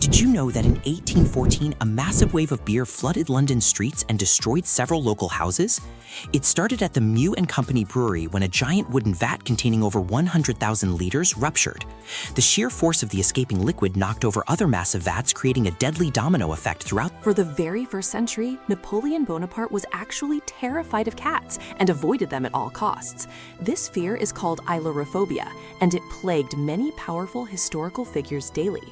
Did you know that in 1814, a massive wave of beer flooded London streets and destroyed several local houses? It started at the Mew and Company brewery when a giant wooden vat containing over 100,000 liters ruptured. The sheer force of the escaping liquid knocked over other massive vats, creating a deadly domino effect throughout. For the very first century, Napoleon Bonaparte was actually terrified of cats and avoided them at all costs. This fear is called ailurophobia, and it plagued many powerful historical figures daily.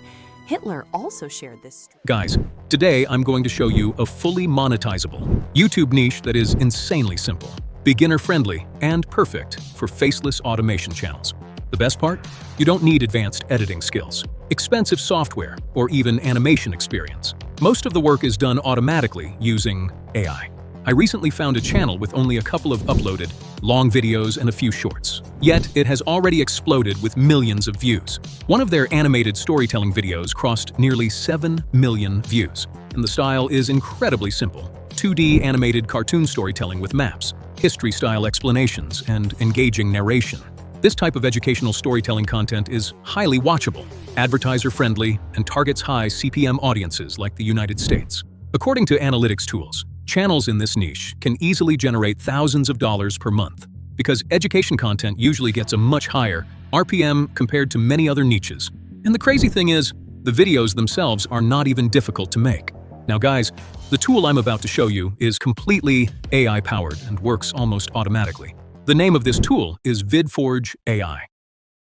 Hitler also shared this. Guys, today I'm going to show you a fully monetizable YouTube niche that is insanely simple, beginner-friendly, and perfect for faceless automation channels. The best part? You don't need advanced editing skills, expensive software, or even animation experience. Most of the work is done automatically using AI. I recently found a channel with only a couple of uploaded long videos and a few shorts. Yet, it has already exploded with millions of views. One of their animated storytelling videos crossed nearly 7 million views. And the style is incredibly simple. 2D animated cartoon storytelling with maps, history-style explanations, and engaging narration. This type of educational storytelling content is highly watchable, advertiser-friendly, and targets high CPM audiences like the United States. According to analytics tools, channels in this niche can easily generate thousands of dollars per month because education content usually gets a much higher RPM compared to many other niches. And the crazy thing is, the videos themselves are not even difficult to make. Now guys, the tool I'm about to show you is completely AI-powered and works almost automatically. The name of this tool is VidForge AI.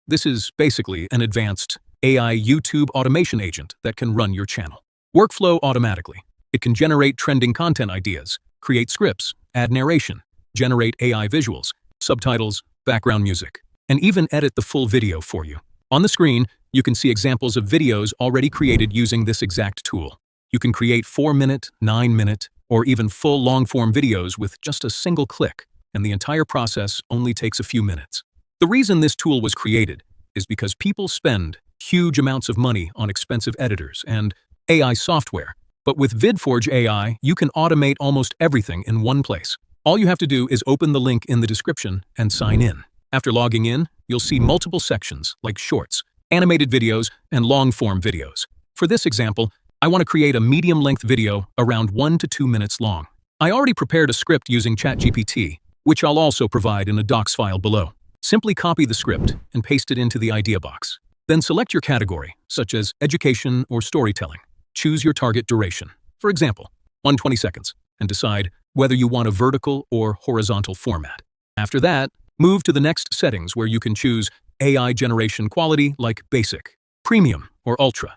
This is basically an advanced AI YouTube automation agent that can run your channel. Workflow automatically. It can generate trending content ideas, create scripts, add narration, generate AI visuals, subtitles, background music, and even edit the full video for you. On the screen, you can see examples of videos already created using this exact tool. You can create 4-minute, 9-minute, or even full long-form videos with just a single click, and the entire process only takes a few minutes. The reason this tool was created is because people spend huge amounts of money on expensive editors and AI software. But with VidForge AI, you can automate almost everything in one place. All you have to do is open the link in the description and sign in. After logging in, you'll see multiple sections like shorts, animated videos, and long-form videos. For this example, I want to create a medium-length video around 1 to 2 minutes long. I already prepared a script using ChatGPT, which I'll also provide in a docs file below. Simply copy the script and paste it into the idea box. Then select your category, such as education or storytelling. Choose your target duration, for example, 120 seconds, and decide whether you want a vertical or horizontal format. After that, move to the next settings where you can choose AI generation quality like Basic, Premium, or Ultra.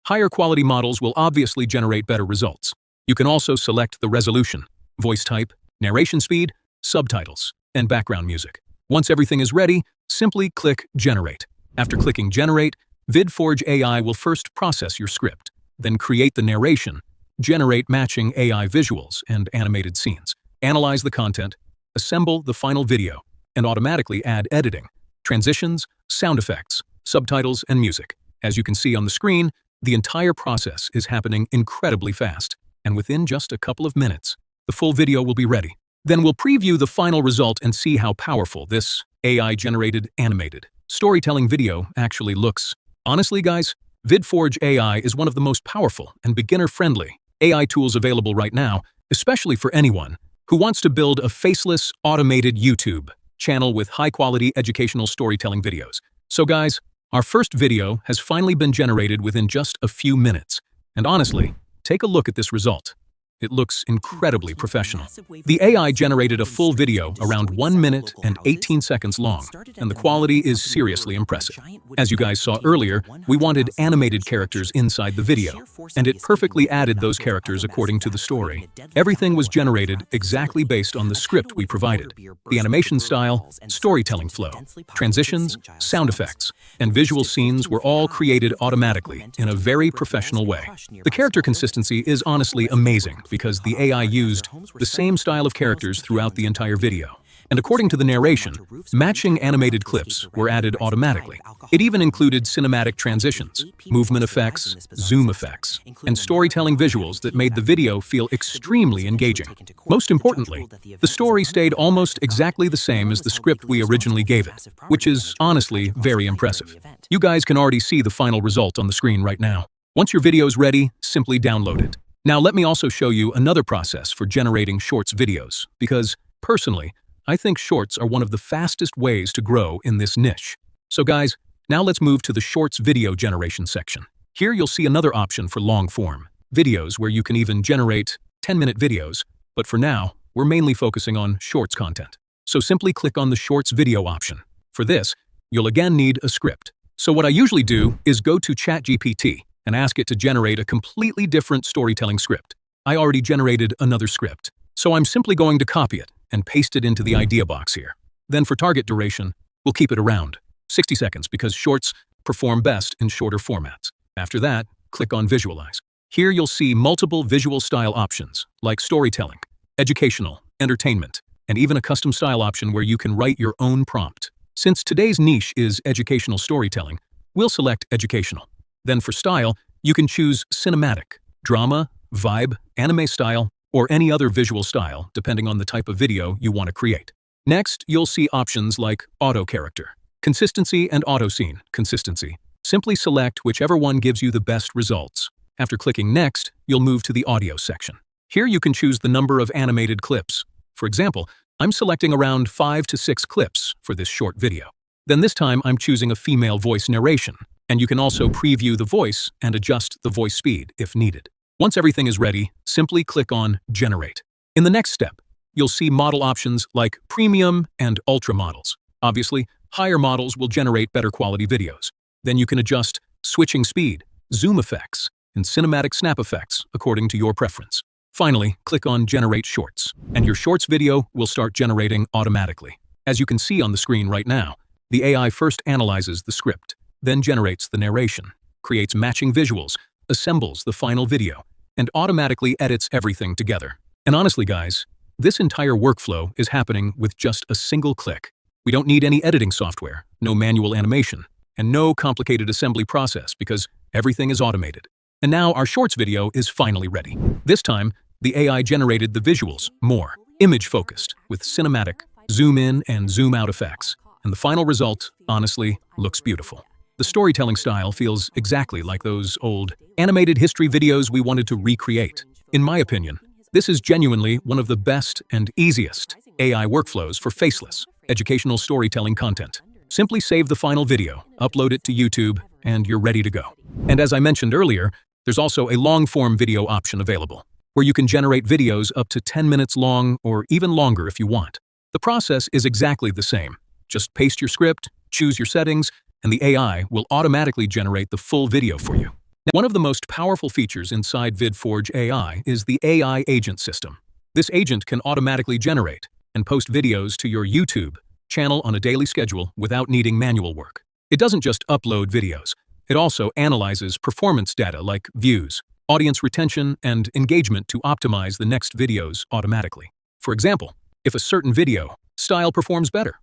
Higher quality models will obviously generate better results. You can also select the resolution, voice type, narration speed, subtitles, and background music. Once everything is ready, simply click Generate. After clicking Generate, VidForge AI will first process your script, then create the narration, generate matching AI visuals and animated scenes, analyze the content, assemble the final video, and automatically add editing, transitions, sound effects, subtitles, and music. As you can see on the screen, the entire process is happening incredibly fast, and within just a couple of minutes, the full video will be ready. Then we'll preview the final result and see how powerful this AI-generated animated storytelling video actually looks. Honestly, guys, VidForge AI is one of the most powerful and beginner-friendly AI tools available right now, especially for anyone who wants to build a faceless, automated YouTube channel with high-quality educational storytelling videos. So guys, our first video has finally been generated within just a few minutes. And honestly, take a look at this result. It looks incredibly professional. The AI generated a full video around 1 minute and 18 seconds long, and the quality is seriously impressive. As you guys saw earlier, we wanted animated characters inside the video, and it perfectly added those characters according to the story. Everything was generated exactly based on the script we provided. The animation style, storytelling flow, transitions, sound effects, and visual scenes were all created automatically in a very professional way. The character consistency is honestly amazing, because the AI used the same style of characters throughout the entire video. And according to the narration, matching animated clips were added automatically. It even included cinematic transitions, movement effects, zoom effects, and storytelling visuals that made the video feel extremely engaging. Most importantly, the story stayed almost exactly the same as the script we originally gave it, which is honestly very impressive. You guys can already see the final result on the screen right now. Once your video is ready, simply download it. Now let me also show you another process for generating Shorts videos, because, personally, I think Shorts are one of the fastest ways to grow in this niche. So guys, now let's move to the Shorts video generation section. Here you'll see another option for long-form videos where you can even generate 10-minute videos, but for now, we're mainly focusing on Shorts content. So simply click on the Shorts video option. For this, you'll again need a script. So what I usually do is go to ChatGPT and ask it to generate a completely different storytelling script. I already generated another script, so I'm simply going to copy it and paste it into the idea box here. Then for target duration, we'll keep it around 60 seconds because Shorts perform best in shorter formats. After that, click on Visualize. Here you'll see multiple visual style options like storytelling, educational, entertainment, and even a custom style option where you can write your own prompt. Since today's niche is educational storytelling, we'll select educational. Then for style, you can choose cinematic, drama, vibe, anime style, or any other visual style depending on the type of video you want to create. Next, you'll see options like auto character, consistency, and auto scene consistency. Simply select whichever one gives you the best results. After clicking Next, you'll move to the audio section. Here you can choose the number of animated clips. For example, I'm selecting around 5 to 6 clips for this short video. Then this time I'm choosing a female voice narration, and you can also preview the voice and adjust the voice speed if needed. Once everything is ready, simply click on Generate. In the next step, you'll see model options like Premium and Ultra models. Obviously, higher models will generate better quality videos. Then you can adjust switching speed, zoom effects, and cinematic snap effects according to your preference. Finally, click on Generate Shorts, and your Shorts video will start generating automatically. As you can see on the screen right now, the AI first analyzes the script, then generates the narration, creates matching visuals, assembles the final video, and automatically edits everything together. And honestly, guys, this entire workflow is happening with just a single click. We don't need any editing software, no manual animation, and no complicated assembly process because everything is automated. And now our Shorts video is finally ready. This time, the AI generated the visuals more image-focused with cinematic, zoom-in and zoom-out effects. And the final result, honestly, looks beautiful. The storytelling style feels exactly like those old animated history videos we wanted to recreate. In my opinion, this is genuinely one of the best and easiest AI workflows for faceless, educational storytelling content. Simply save the final video, upload it to YouTube, and you're ready to go. And as I mentioned earlier, there's also a long-form video option available, where you can generate videos up to 10 minutes long or even longer if you want. The process is exactly the same. Just paste your script, choose your settings, and the AI will automatically generate the full video for you. Now, one of the most powerful features inside VidForge AI is the AI agent system. This agent can automatically generate and post videos to your YouTube channel on a daily schedule without needing manual work. It doesn't just upload videos. It also analyzes performance data like views, audience retention, and engagement to optimize the next videos automatically. For example, if a certain video style performs better,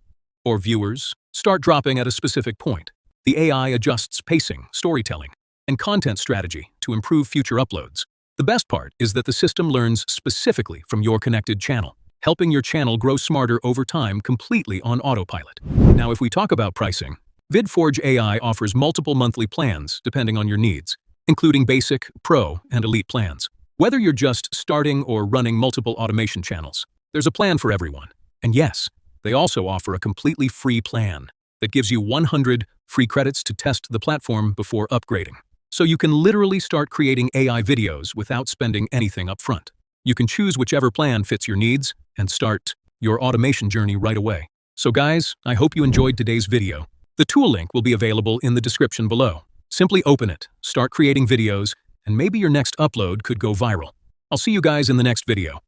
or viewers start dropping at a specific point, the AI adjusts pacing, storytelling, and content strategy to improve future uploads. The best part is that the system learns specifically from your connected channel, helping your channel grow smarter over time completely on autopilot. Now, if we talk about pricing, VidForge AI offers multiple monthly plans depending on your needs, including basic, pro, and elite plans. Whether you're just starting or running multiple automation channels, there's a plan for everyone. And yes, they also offer a completely free plan that gives you 100 free credits to test the platform before upgrading. So you can literally start creating AI videos without spending anything up front. You can choose whichever plan fits your needs and start your automation journey right away. So guys, I hope you enjoyed today's video. The tool link will be available in the description below. Simply open it, start creating videos, and maybe your next upload could go viral. I'll see you guys in the next video.